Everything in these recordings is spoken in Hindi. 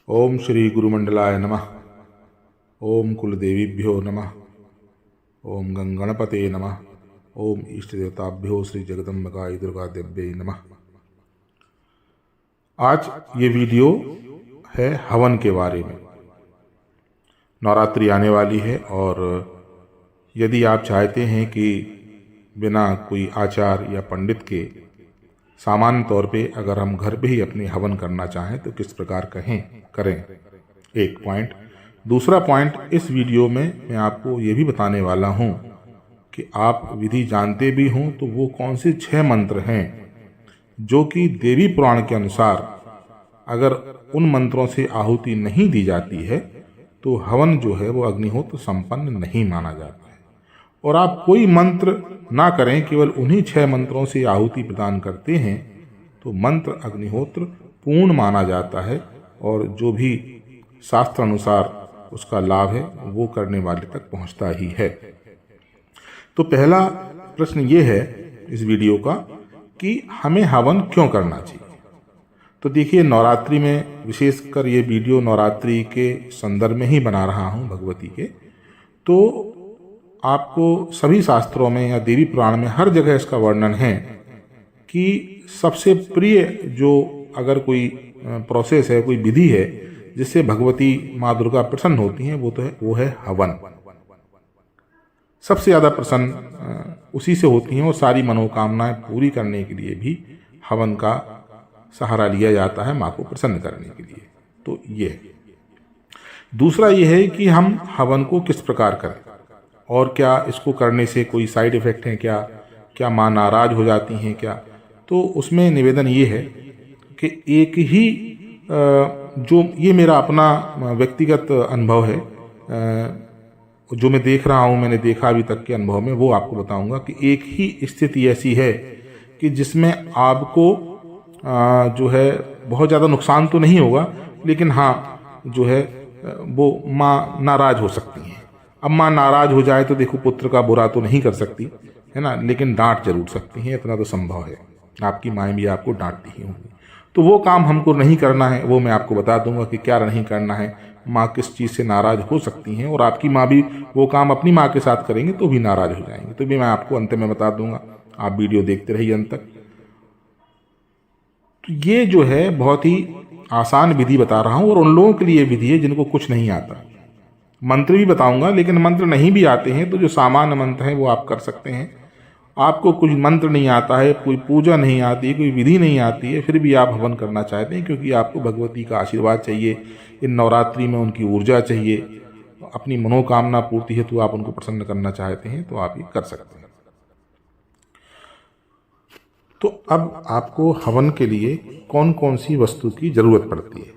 ओम श्री गुरुमंडलाय नमः। ओम कुलदेवीभ्यो नमः। ओम गंगणपते नमः। ओम इष्ट देवताभ्यो श्री जगदम्बिकायै दुर्गा देव्यै नमः। आज ये वीडियो है हवन के बारे में। नवरात्रि आने वाली है और यदि आप चाहते हैं कि बिना कोई आचार या पंडित के सामान्य तौर पे अगर हम घर पे ही अपने हवन करना चाहें तो किस प्रकार करें, एक पॉइंट। दूसरा पॉइंट, इस वीडियो में मैं आपको ये भी बताने वाला हूँ कि आप विधि जानते भी हों तो वो कौन से 6 मंत्र हैं जो कि देवी पुराण के अनुसार अगर उन मंत्रों से आहुति नहीं दी जाती है तो हवन जो है वो अग्निहोत्र संपन्न नहीं माना जाता है। और आप कोई मंत्र ना करें, केवल उन्हीं 6 मंत्रों से आहुति प्रदान करते हैं तो मंत्र अग्निहोत्र पूर्ण माना जाता है और जो भी शास्त्र अनुसार उसका लाभ है वो करने वाले तक पहुंचता ही है। तो पहला प्रश्न ये है इस वीडियो का कि हमें हवन क्यों करना चाहिए। तो देखिए, नवरात्रि में विशेषकर ये वीडियो नवरात्रि के संदर्भ में ही बना रहा हूँ भगवती के, तो आपको सभी शास्त्रों में या देवी पुराण में हर जगह इसका वर्णन है कि सबसे प्रिय जो अगर कोई प्रोसेस है, कोई विधि है जिससे भगवती माँ दुर्गा प्रसन्न होती हैं वो है हवन। सबसे ज़्यादा प्रसन्न उसी से होती हैं और सारी मनोकामनाएं पूरी करने के लिए भी हवन का सहारा लिया जाता है माँ को प्रसन्न करने के लिए। तो ये है। दूसरा ये है कि हम हवन को किस प्रकार करें और क्या इसको करने से कोई साइड इफ़ेक्ट हैं, क्या माँ नाराज हो जाती हैं क्या। तो उसमें निवेदन ये है कि एक ही जो ये मेरा अपना व्यक्तिगत अनुभव है, जो मैं देख रहा हूँ, मैंने देखा अभी तक के अनुभव में, वो आपको बताऊंगा कि एक ही स्थिति ऐसी है कि जिसमें आपको जो है बहुत ज़्यादा नुकसान तो नहीं होगा, लेकिन हाँ जो है वो माँ नाराज हो सकती हैं। अब माँ नाराज हो जाए तो देखो, पुत्र का बुरा तो नहीं कर सकती है ना, लेकिन डांट जरूर सकती हैं, इतना तो संभव है। आपकी माएँ भी आपको डांटती ही होंगी। तो वो काम हमको नहीं करना है, वो मैं आपको बता दूंगा कि क्या नहीं करना है। माँ किस चीज़ से नाराज हो सकती हैं और आपकी माँ भी वो काम अपनी माँ के साथ करेंगे तो भी नाराज हो जाएंगे, तो भी मैं आपको अंत में बता दूंगा। आप वीडियो देखते रहिए अंत तक। तो ये जो है बहुत ही आसान विधि बता रहा हूँ और उन लोगों के लिए विधि है जिनको कुछ नहीं आता। मंत्र भी बताऊंगा, लेकिन मंत्र नहीं भी आते हैं तो जो सामान्य मंत्र हैं वो आप कर सकते हैं। आपको कुछ मंत्र नहीं आता है, कोई पूजा नहीं आती है, कोई विधि नहीं आती है, फिर भी आप हवन करना चाहते हैं क्योंकि आपको भगवती का आशीर्वाद चाहिए, इन नवरात्रि में उनकी ऊर्जा चाहिए, अपनी मनोकामना पूर्ति हेतु आप उनको प्रसन्न करना चाहते हैं तो आप ये कर सकते हैं। तो अब आपको हवन के लिए कौन कौन सी वस्तु की जरूरत पड़ती है।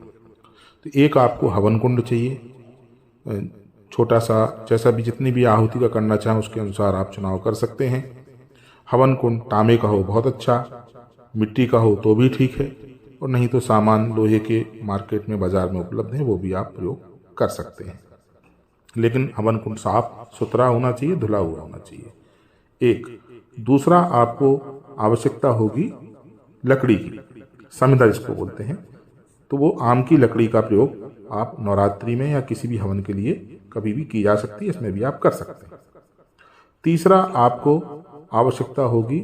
तो एक आपको हवन कुंड चाहिए, छोटा सा, जैसा भी जितनी भी आहुति का करना चाहें उसके अनुसार आप चुनाव कर सकते हैं। हवन कुंड तांबे का हो बहुत अच्छा, मिट्टी का हो तो भी ठीक है, और नहीं तो सामान लोहे के मार्केट में बाजार में उपलब्ध है वो भी आप प्रयोग कर सकते हैं। लेकिन हवन कुंड साफ सुथरा होना चाहिए, धुला हुआ होना चाहिए। एक दूसरा, आपको आवश्यकता होगी लकड़ी की, समिधा जिसको बोलते हैं। तो वो आम की लकड़ी का प्रयोग आप नवरात्रि में या किसी भी हवन के लिए कभी भी की जा सकती है, इसमें भी आप कर सकते हैं। तीसरा, आपको आवश्यकता होगी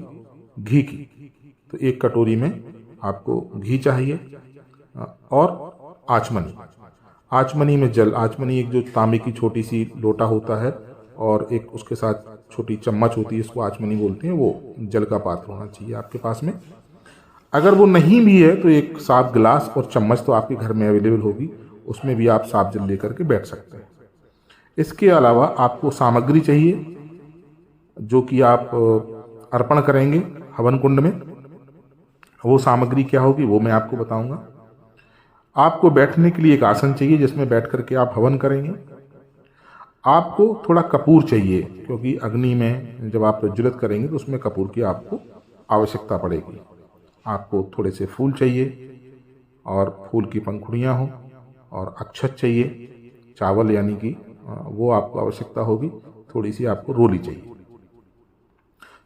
घी की। तो एक कटोरी में आपको घी चाहिए और आचमनी। आचमनी में जल, आचमनी एक जो तांबे की छोटी सी लोटा होता है और एक उसके साथ छोटी चम्मच होती है, इसको आचमनी बोलते हैं, वो जल का पात्र होना चाहिए आपके पास में। अगर वो नहीं भी है तो एक साफ गिलास और चम्मच तो आपके घर में अवेलेबल होगी, उसमें भी आप साफ जल लेकर के बैठ सकते हैं। इसके अलावा आपको सामग्री चाहिए जो कि आप अर्पण करेंगे हवन कुंड में। वो सामग्री क्या होगी वो मैं आपको बताऊंगा। आपको बैठने के लिए एक आसन चाहिए जिसमें बैठ करके आप हवन करेंगे। आपको थोड़ा कपूर चाहिए क्योंकि अग्नि में जब आप प्रज्वलित करेंगे तो उसमें कपूर की आपको आवश्यकता पड़ेगी। आपको थोड़े से फूल चाहिए और फूल की पंखुड़ियाँ हों, और अक्षत चाहिए, चावल यानी कि वो आपको आवश्यकता होगी। थोड़ी सी आपको रोली चाहिए।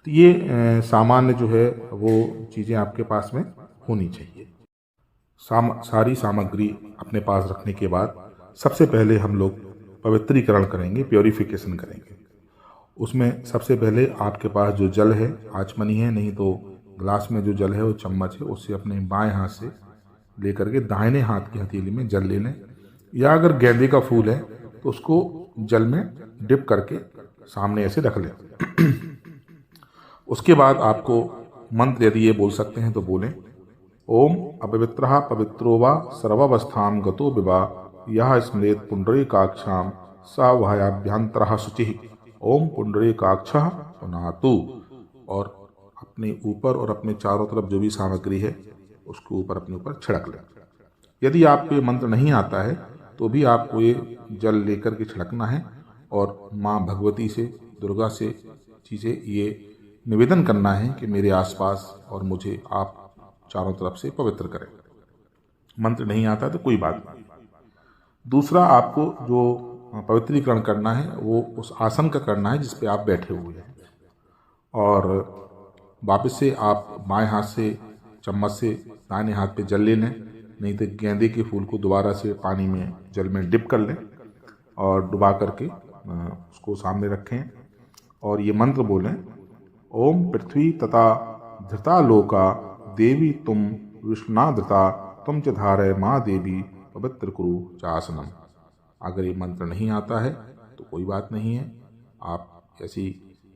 तो ये सामान्य जो है वो चीज़ें आपके पास में होनी चाहिए। सारी सामग्री अपने पास रखने के बाद सबसे पहले हम लोग पवित्रीकरण करेंगे, प्योरीफिकेशन करेंगे। उसमें सबसे पहले आपके पास जो जल है, आचमनी है, नहीं तो ग्लास में जो जल है वो चम्मच है, उससे अपने बाएं हाथ से लेकर के दाहिने हाथ की हथेली में जल ले लें, या अगर गेंदे का फूल है तो उसको जल में डिप करके सामने ऐसे रख लें। उसके बाद आपको मंत्र यदि ये बोल सकते हैं तो बोलें, ओम अपवित्रः पवित्रो वा सर्वावस्थां गतो विवा यः स्मरेत् पुंडरीकाक्षां स वायाभ्यन्तरः शुचिः ओम पुंडरीकाक्षः पुनातु। और अपने ऊपर और अपने चारों तरफ जो भी सामग्री है उसको ऊपर अपने ऊपर छिड़क लें। यदि आपको ये मंत्र नहीं आता है तो भी आपको ये जल लेकर के छिड़कना है और माँ भगवती से, दुर्गा से चीज़ें ये निवेदन करना है कि मेरे आसपास और मुझे आप चारों तरफ से पवित्र करें। मंत्र नहीं आता तो कोई बात नहीं। दूसरा, आपको जो पवित्रीकरण करना है वो उस आसन का करना है जिस पे आप बैठे हुए हैं, और वापस से आप बाएं हाथ से चम्मच से दाहिने हाथ पे जल ले लें, नहीं तो गेंदे के फूल को दोबारा से पानी में जल में डिप कर लें और डुबा करके उसको सामने रखें और ये मंत्र बोलें, ओम पृथ्वी तथा धृता लोका देवी तुम विष्णुना धृता तुम च धारय माँ देवी पवित्र कुरु चासनम। अगर ये मंत्र नहीं आता है तो कोई बात नहीं है, आप ऐसी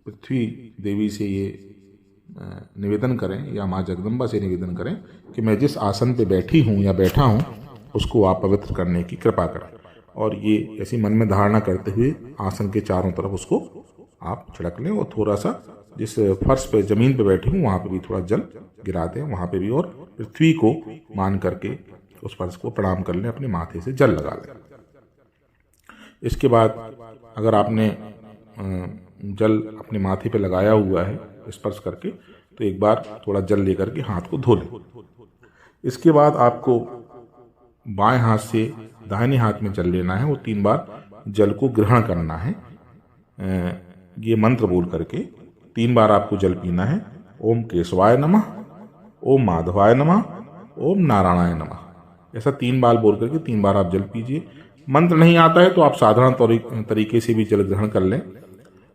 पृथ्वी देवी से ये निवेदन करें या माँ जगदम्बा से निवेदन करें कि मैं जिस आसन पे बैठी हूँ या बैठा हूँ उसको आप पवित्र करने की कृपा करें। और ये ऐसी मन में धारणा करते हुए आसन के चारों तरफ उसको आप छिड़क लें और थोड़ा सा जिस फर्श पे ज़मीन पे बैठे हूँ वहाँ पे भी थोड़ा जल गिरा दें वहाँ पे भी, और पृथ्वी को मान करके उस फर्श को प्रणाम कर लें, अपने माथे से जल लगा लें। इसके बाद अगर आपने जल अपने माथे पे लगाया हुआ है स्पर्श करके तो एक बार थोड़ा जल लेकर के हाथ को धो लें। इसके बाद आपको बाएं हाथ से दाहिने हाथ में जल लेना है, वो 3 बार जल को ग्रहण करना है। ये मंत्र बोल करके 3 बार आपको जल पीना है। ओम केशवाय नमः, ओम माधवाय नमः, ओम नारायणाय नमः। ऐसा 3 बार बोल करके 3 बार आप जल पीजिए। मंत्र नहीं आता है तो आप साधारण तरीके से भी जल ग्रहण कर लें,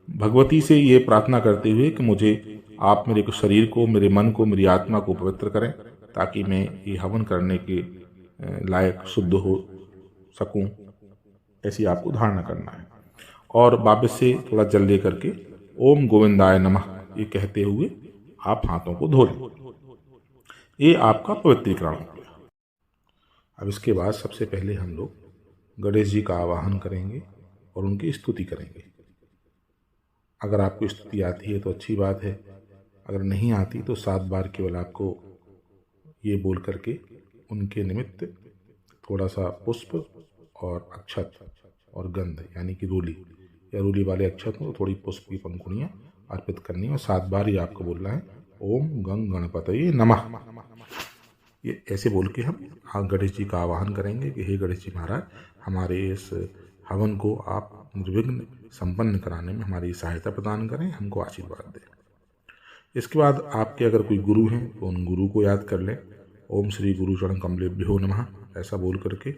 भगवती से ये प्रार्थना करते हुए कि मुझे आप मेरे शरीर को, मेरे मन को, मेरी आत्मा को पवित्र करें ताकि मैं ये हवन करने के लायक शुद्ध हो सकूं। ऐसी आपको धारणा करना है। और वापस से थोड़ा जल ले करके ओम गोविंदाय नमः ये कहते हुए आप हाथों को धो लें। ये आपका पवित्रीकरण हो गया। अब इसके बाद सबसे पहले हम लोग गणेश जी का आवाहन करेंगे और उनकी स्तुति करेंगे। अगर आपको स्तुति आती है तो अच्छी बात है, अगर नहीं आती तो 7 बार केवल आपको ये बोल करके उनके निमित्त थोड़ा सा पुष्प और अक्षत और गंध यानी कि रूली या रूली वाले अक्षत में थोड़ी पुष्प की पंखुड़ियाँ अर्पित करनी है और 7 बार ही आपको बोलना है ओम गंग गणपतये नमः। ये ऐसे बोल के हम गणेश जी का आवाहन करेंगे कि हे गणेश जी महाराज, हमारे इस हवन को आप निर्विघ्न संपन्न कराने में हमारी सहायता प्रदान करें, हमको आशीर्वाद दें। इसके बाद आपके अगर कोई गुरु हैं तो उन गुरु को याद कर लें, ओम श्री गुरु चरण कमलेभ्यो नमः ऐसा बोल करके,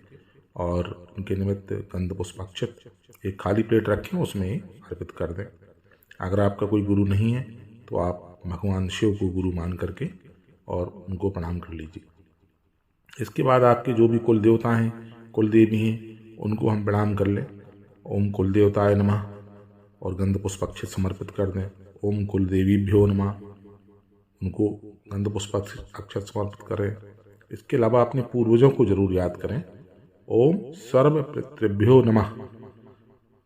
और उनके निमित्त गंध पुष्पाक्षत एक खाली प्लेट रखें उसमें अर्पित कर दें। अगर आपका कोई गुरु नहीं है तो आप भगवान शिव को गुरु मान करके और उनको प्रणाम कर लीजिए। इसके बाद आपके जो भी कुल देवता हैं, कुल देवी हैं, उनको हम प्रणाम कर लें। ओम कुल देवताय नमः और गंध पुष्पाक्षत समर्पित कर दें। ओम कुल देवीभ्यो नमः, उनको गंध पुष्पाक्षत समर्पित करें। इसके अलावा अपने पूर्वजों को जरूर याद करें। ओम सर्व पितृभ्यो नमः,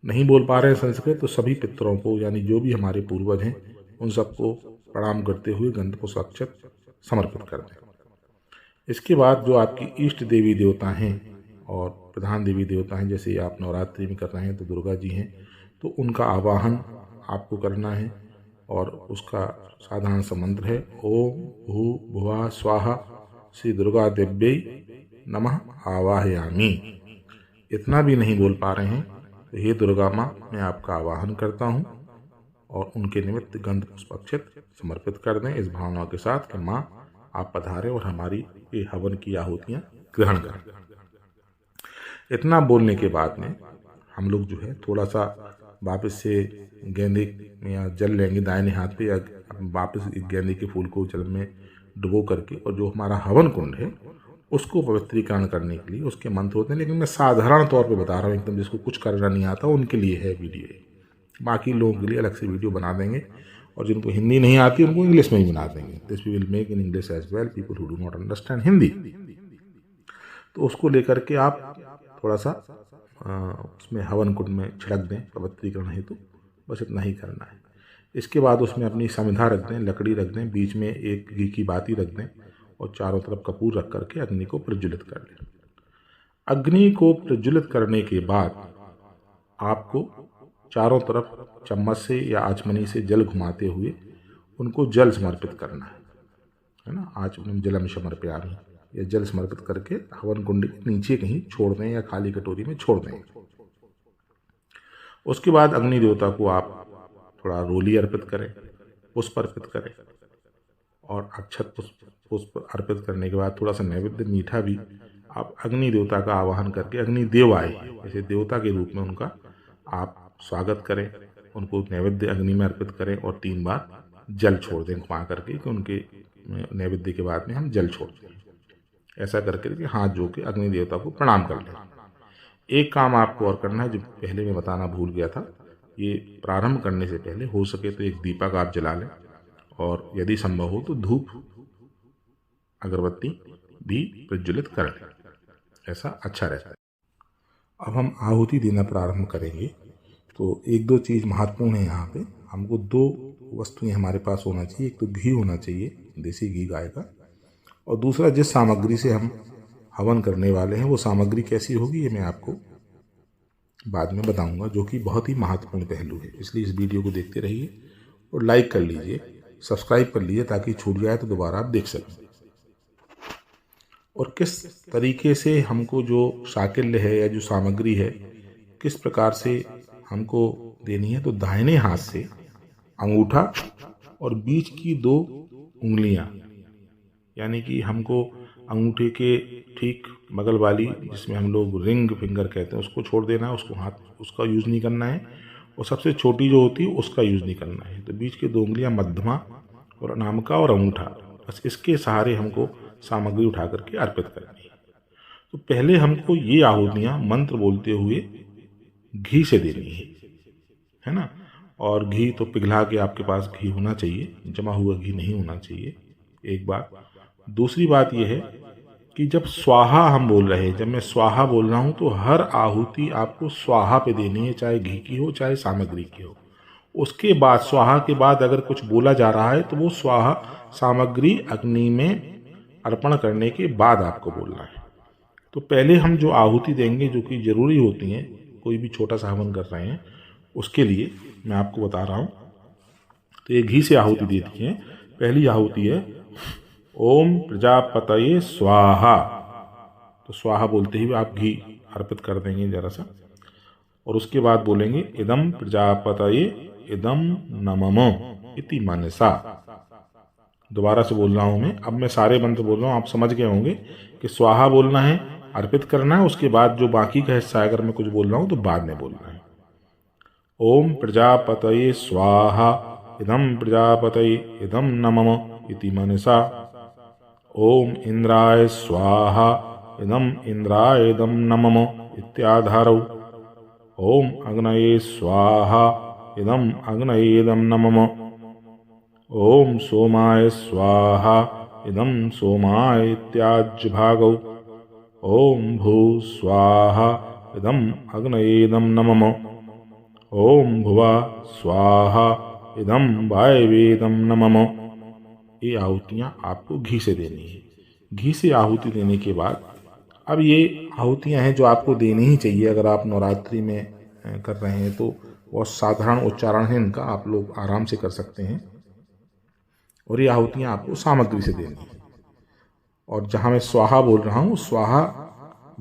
नहीं बोल पा रहे हैं संस्कृत तो सभी पितरों को यानी जो भी हमारे पूर्वज हैं उन सबको प्रणाम करते हुए गंध पुष्पाक्षत समर्पित कर दें। इसके बाद जो आपकी इष्ट देवी देवता हैं और प्रधान देवी देवता हैं, जैसे आप नवरात्रि में कर रहे हैं तो दुर्गा जी हैं, तो उनका आवाहन आपको करना है और उसका साधारण सा मंत्र है ओम भू भुवा स्वाहा श्री दुर्गा देव्यै नमः आवाहयामि। इतना भी नहीं बोल पा रहे हैं तो हे दुर्गा माँ, मैं आपका आवाहन करता हूँ और उनके निमित्त गंध पुष्पाक्षत समर्पित कर दें इस भावना के साथ कि माँ आप पधारें और हमारी ये हवन की आहुतियाँ ग्रहण करें। इतना बोलने के बाद में हम लोग जो है थोड़ा सा वापस से गेंदे या जल लेंगे दाहिने हाथ पे, या वापस गेंदे के फूल को जल में डुबो करके, और जो हमारा हवन कुंड है उसको पवित्रीकरण करने के लिए उसके मंत्र होते हैं। लेकिन मैं साधारण तौर पे बता रहा हूँ, एकदम जिसको कुछ करना नहीं आता उनके लिए है वीडियो। बाकी लोगों के लिए अलग से वीडियो बना देंगे, और जिनको हिंदी नहीं आती उनको इंग्लिश में ही बना देंगे। This we will make in English as well, people who do not understand Hindi. तो उसको लेकर के आप थोड़ा सा उसमें हवन कुंड में छिड़क दें पवित्रीकरण हेतु, बस इतना ही करना है। इसके बाद उसमें अपनी समिधा रख दें, लकड़ी रख दें, बीच में एक घी की बाती रख दें, और चारों तरफ कपूर रख करके अग्नि को प्रज्वलित कर लें। अग्नि को प्रज्वलित करने के बाद आपको चारों तरफ चम्मच से या आचमनी से जल घुमाते हुए उनको जल समर्पित करना है ना। आचमन जलम समर्पयामि, या जल समर्पित करके हवन कुंड के नीचे कहीं छोड़ दें या खाली कटोरी में छोड़ दें। उसके बाद अग्नि देवता को आप थोड़ा रोली अर्पित करें, पुष्प अर्पित करें, और अक्षत पुष्प अर्पित करने के बाद थोड़ा सा नैवेद्य मीठा भी आप अग्नि देवता का आवाहन करके, अग्नि देव आए जैसे देवता के रूप में उनका आप स्वागत करें, उनको नैवेद्य अग्नि में अर्पित करें, और 3 बार जल छोड़ दें घुमा करके, कि उनके नैवेद्य के बाद में हम जल छोड़ दें। ऐसा करके कि हाथ जो के अग्नि देवता को प्रणाम कर लें। एक काम आपको और करना है जो पहले मैं बताना भूल गया था, ये प्रारंभ करने से पहले हो सके तो एक दीपक आप जला लें, और यदि संभव हो तो धूप अगरबत्ती भी प्रज्वलित कर लें, ऐसा अच्छा रहता है। अब हम आहुति देना प्रारंभ करेंगे, तो 1-2 चीज़ महत्वपूर्ण है यहाँ पे। हमको 2 वस्तुएं हमारे पास होना चाहिए। एक तो घी होना चाहिए, देसी घी गाय का, और दूसरा जिस सामग्री से हम हवन करने वाले हैं वो सामग्री कैसी होगी ये मैं आपको बाद में बताऊंगा, जो कि बहुत ही महत्वपूर्ण पहलू है। इसलिए इस वीडियो को देखते रहिए और लाइक कर लीजिए, सब्सक्राइब कर लीजिए, ताकि छूट जाए तो दोबारा आप देख सकें। और किस तरीके से हमको जो शाकिल्य है या जो सामग्री है किस प्रकार से हमको देनी है, तो दाहिने हाथ से अंगूठा और बीच की 2 उंगलियां, यानी कि हमको अंगूठे के ठीक बगल वाली, जिसमें हम लोग रिंग फिंगर कहते हैं, उसको छोड़ देना है, उसको हाथ उसका यूज़ नहीं करना है, और सबसे छोटी जो होती है उसका यूज़ नहीं करना है। तो बीच के 2 उंगलियां मध्यमा और अनामिका और अंगूठा, बस इसके सहारे हमको सामग्री उठा करके अर्पित करनी है। तो पहले हमको ये आहुतियाँ मंत्र बोलते हुए घी से देनी है ना। और घी तो पिघला के आपके पास घी होना चाहिए, जमा हुआ घी नहीं होना चाहिए, एक बात। दूसरी बात यह है कि जब स्वाहा हम बोल रहे हैं, जब मैं स्वाहा बोल रहा हूँ, तो हर आहुति आपको स्वाहा पे देनी है, चाहे घी की हो चाहे सामग्री की हो। उसके बाद स्वाहा के बाद अगर कुछ बोला जा रहा है तो वो स्वाहा सामग्री अग्नि में अर्पण करने के बाद आपको बोलना है। तो पहले हम जो आहुति देंगे, जो कि जरूरी होती हैं, कोई भी छोटा सा हवन कर रहे हैं उसके लिए मैं आपको बता रहा हूँ। तो ये घी से आहुति देती है। पहली आहुति है ओम प्रजापतये स्वाहा। तो स्वाहा बोलते ही आप घी अर्पित कर देंगे जरा सा, और उसके बाद बोलेंगे इदम प्रजापतये इदम नमम इति मनसा। दोबारा से बोल रहा हूं मैं, अब मैं सारे मंत्र बोल रहा हूं, आप समझ गए होंगे कि स्वाहा बोलना है, अर्पित करना है, उसके बाद जो बाकी का हिस्सा अगर मैं कुछ बोल रहा हूं तो बाद में बोलना है। ओम प्रजापतये स्वाहा इदम प्रजापतये इदम नमम इति मनसा। ओम इंद्राय स्वाहा इदम इंद्राय इदम नमम इत्याधारौ। ओम अग्नये स्वाहा इदम अग्नये इदम नमम। ओम सोमाय स्वाहा इदम सोमाय इत्याज्यभागौ। ओम भू स्वाहा इदम अग्नये इदम नमम। ओम भुवा स्वाहा इदम वायवेदम नमम। ये आहुतियाँ आपको घी से देनी है। घी से आहुति देने के बाद अब ये आहुतियाँ हैं जो आपको देनी ही चाहिए। अगर आप नवरात्रि में कर रहे हैं तो बहुत साधारण उच्चारण है इनका, आप लोग आराम से कर सकते हैं। और ये आहुतियाँ आपको सामग्री से देनी है। और जहाँ मैं स्वाहा बोल रहा हूँ, स्वाहा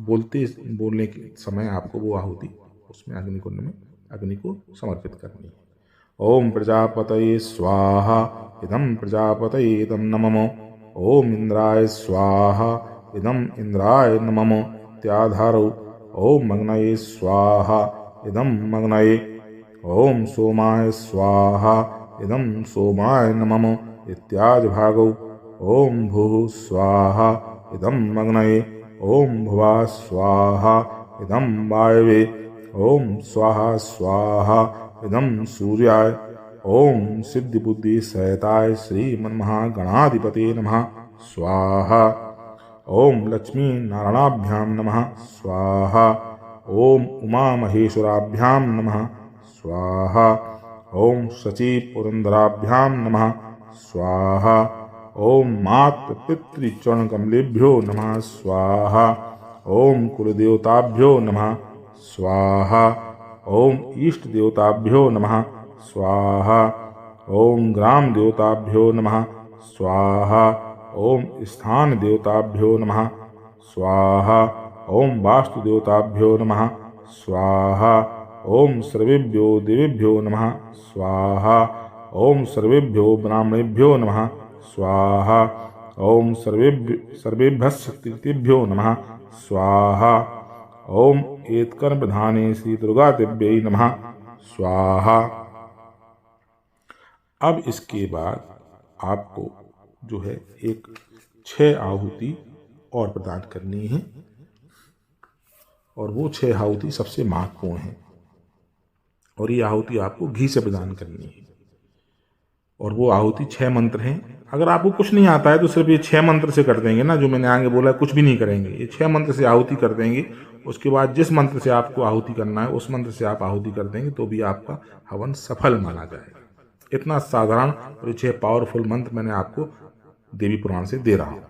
बोलने के समय आपको वो आहुति उसमें अग्निकुंड में अग्नि को समर्पित करनी है। ओम प्रजापतये स्वाहा इदम प्रजापतये इदम नमम। ओम इंद्राय स्वाहा इदम इंद्राय नमः इत्याधारौ। ओम मग्नये स्वाहा इदम मग्नये। ओम सोमाय स्वाहा इदम सोमाय नमः इत्यादि भागौ। ओम भूः स्वाहा इदम मग्नये। ओम भुवः स्वाहा इदम वायवे। ओम स्वाहा स्वाहा इदम सूर्याय। ओम सिद्धि बुद्धि सहिताय श्रीमन्महागणाधिपते नमः स्वाहा। ओम लक्ष्मी नारायणाभ्यां नमः स्वाहा। ओम उमा महेश्वराभ्यां नमः स्वाहा। ओम शची पुरंदराभ्यां नमः स्वाहा। ओम मातृ पितृ चरण कमलेभ्यो नमः स्वाहा। ओम कुलदेवताभ्यो नमः स्वाहा। ओम इष्ट देवताभ्यो नमः स्वाहा। ओम ग्राम देवताभ्यो नमः स्वाहा। ओम स्थान देवताभ्यो नमः स्वाहा। ओम वास्तु देवताभ्यो नमः स्वाहा। ओम सर्वेभ्यो देवेभ्यो नमः स्वाहा। ओम सर्वेभ्यो ब्राह्मणेभ्यो नमः स्वाहा। ओम सर्वेभ्यः शक्तिभ्यो नमः स्वाहा। ओम एत्कर्म प्रधाने श्री दुर्गा देव्यै नमः स्वाहा। अब इसके बाद आपको जो है एक 6 आहुति और प्रदान करनी है, और वो 6 आहुति सबसे महत्वपूर्ण है, और ये आहुति आपको घी से प्रदान करनी है। और वो आहुति 6 मंत्र हैं। अगर आपको कुछ नहीं आता है तो सिर्फ ये 6 मंत्र से कर देंगे ना, जो मैंने आगे बोला, कुछ भी नहीं करेंगे, ये 6 मंत्र से आहुति कर देंगे। उसके बाद जिस मंत्र से आपको आहुति करना है उस मंत्र से आप आहुति कर देंगे तो भी आपका हवन सफल माना जाएगा। इतना साधारण और ये 6 पावरफुल मंत्र मैंने आपको देवी पुराण से दे रहा हूं।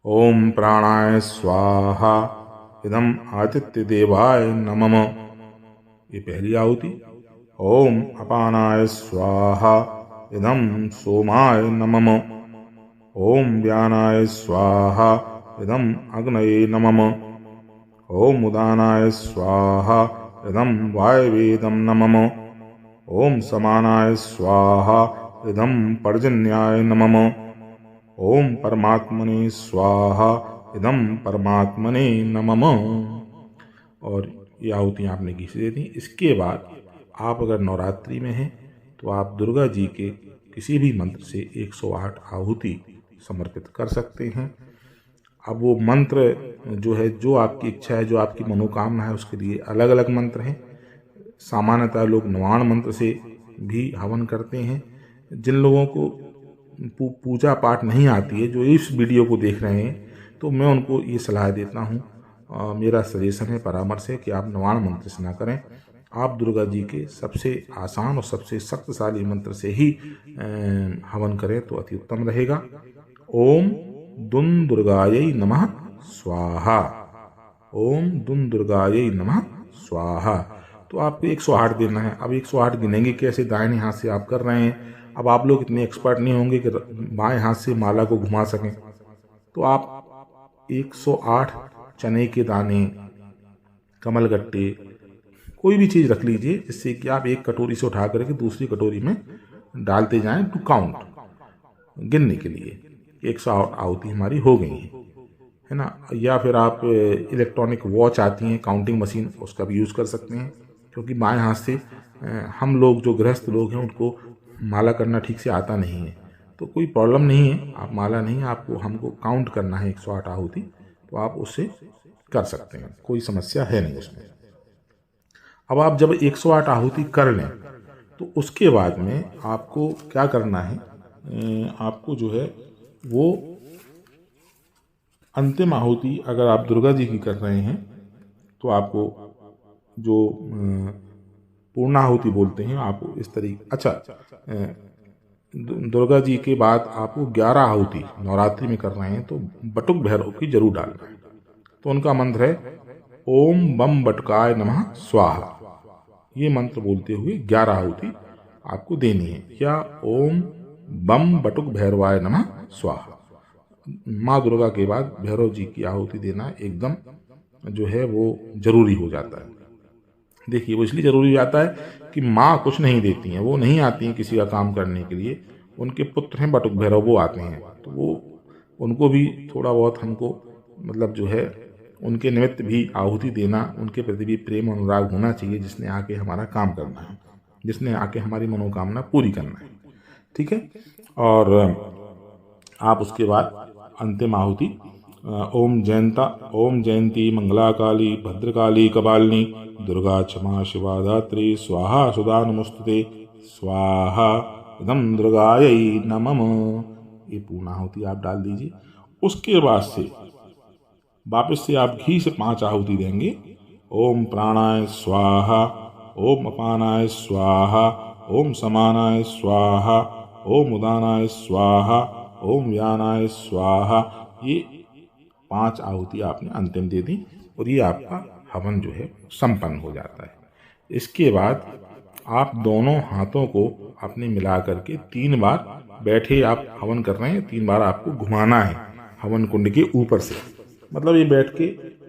ओम प्राणाय स्वाहा इदम आदित्य देवाय नमः, ये पहली आहुति। ओम अपानाय स्वाहा इदम सोमाय नमः। ओम व्यानाय स्वाहा इदम अग्नये नमः। ओम उदानाय स्वाहा इदम वायवेदम नमः। ओम समानाय स्वाहा इदम पर्जन्याय नमः। ओम परमात्मने स्वाहा इदम परमात्मने नमः। और ये आहुतियाँ आपने घी से दे दी। इसके बाद आप अगर नवरात्रि में हैं तो आप दुर्गा जी के किसी भी मंत्र से 108 आहुति समर्पित कर सकते हैं। अब वो मंत्र जो है, जो आपकी इच्छा है, जो आपकी मनोकामना है, उसके लिए अलग अलग मंत्र हैं। सामान्यतः लोग 99 मंत्र से भी हवन करते हैं। जिन लोगों को पूजा पाठ नहीं आती है, जो इस वीडियो को देख रहे हैं, तो मैं उनको ये सलाह देता हूँ, मेरा सजेशन है, परामर्श है कि आप 99 मंत्र से ना करें। आप दुर्गा जी के सबसे आसान और सबसे शक्तिशाली मंत्र से ही हवन करें तो अति उत्तम रहेगा। ओम दुन दुर्गायै नमः स्वाहा। ओम दुन दुर्गायै नमः स्वाहा। तो आपको 108 देना है। अब 108 गिनेंगे कैसे? दाहिने हाथ से आप कर रहे हैं। अब आप लोग इतने एक्सपर्ट नहीं होंगे कि बाएं हाथ से माला को घुमा सकें, तो आप 108 चने के दाने, कमलगट्टे, कोई भी चीज़ रख लीजिए, जिससे कि आप एक कटोरी से उठा करके दूसरी कटोरी में डालते जाएं टू काउंट, गिनने के लिए। 108 आहुति हमारी हो गई है ना। या फिर आप इलेक्ट्रॉनिक वॉच आती हैं, काउंटिंग मशीन, उसका भी यूज़ कर सकते हैं, क्योंकि बाएं हाथ से हम लोग जो गृहस्थ लोग हैं उनको माला करना ठीक से आता नहीं है, तो कोई प्रॉब्लम नहीं है। आप माला नहीं, आपको हमको काउंट करना है 108 आहुति, तो आप उससे कर सकते हैं, कोई समस्या है नहीं उसमें। अब आप जब 108 आहुति कर लें तो उसके बाद में आपको क्या करना है, आपको जो है वो अंतिम आहुति अगर आप दुर्गा जी की कर रहे हैं तो आपको जो पूर्णाहुति बोलते हैं, आपको इस तरीके, अच्छा, दुर्गा जी के बाद आपको 11 आहुति नवरात्रि में कर रहे हैं तो बटुक भैरव की जरूर डालना है। तो उनका मंत्र है ओम बम बटुकाय नमः स्वाहा। ये मंत्र बोलते हुए 11 आहुति आपको देनी है, या ओम बम बटुक भैरवाय नमः स्वाहा। माँ दुर्गा के बाद भैरव जी की आहुति देना एकदम जो है वो जरूरी हो जाता है। देखिए, वो इसलिए जरूरी हो जाता है कि माँ कुछ नहीं देती हैं, वो नहीं आती हैं किसी का काम करने के लिए, उनके पुत्र हैं बटुक भैरव, वो आते हैं, तो वो उनको भी थोड़ा बहुत हमको मतलब जो है उनके निमित्त भी आहुति देना, उनके प्रति भी प्रेम अनुराग होना चाहिए, जिसने आके हमारा काम करना है, जिसने आके हमारी मनोकामना पूरी करना है। ठीक है। और आप उसके बाद अंतिम आहुति ओम जयंती मंगला काली भद्रकाली कपालिनी दुर्गा क्षमा शिवा धात्री स्वाहा सुधा नमोस्तुते स्वाहा इदं दुर्गायै नमः। ये पूर्णाहुति आप डाल दीजिए। उसके बाद से वापस से आप घी से 5 आहुति देंगे। ओम प्राणाय स्वाहा, ओम अपानाय स्वाहा, ओम समानाय स्वाहा, ओम उदानाय स्वाहा, ओम व्यानाय स्वाहा। ये 5 आहुति आपने अंतिम दे दी और ये आपका हवन जो है संपन्न हो जाता है। इसके बाद आप दोनों हाथों को अपने मिला करके 3 बार बैठे आप हवन कर रहे हैं, 3 बार आपको घुमाना है हवन कुंड के ऊपर से। मतलब ये बैठ के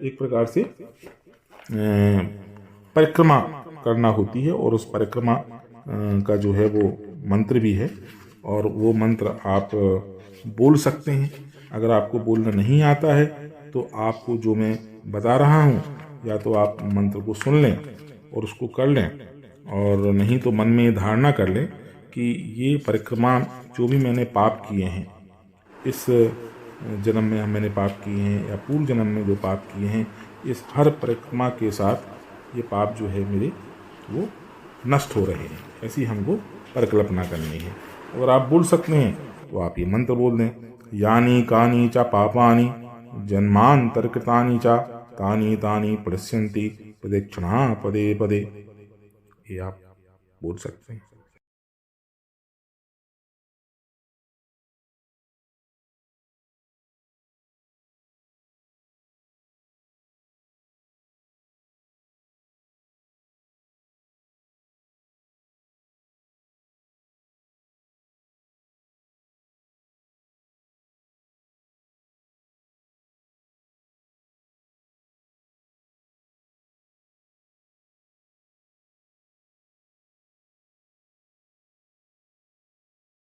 एक प्रकार से परिक्रमा करना होती है और उस परिक्रमा का जो है वो मंत्र भी है और वो मंत्र आप बोल सकते हैं। अगर आपको बोलना नहीं आता है तो आपको जो मैं बता रहा हूँ या तो आप मंत्र को सुन लें और उसको कर लें, और नहीं तो मन में धारणा कर लें कि ये परिक्रमा जो भी मैंने पाप किए हैं, इस जन्म में मैंने पाप किए हैं या पूर्व जन्म में जो पाप किए हैं, इस हर परिक्रमा के साथ ये पाप जो है मेरे वो नष्ट हो रहे हैं। ऐसी हमको परिकल्पना करनी है। अगर आप बोल सकते हैं तो आप ये मंत्र बोल दें, यानी कानी च पापानि जन्मांतरकृतानि च तानि तानि प्रणश्यन्ति प्रदक्षिणा पदे पदे। ये आप बोल सकते हैं।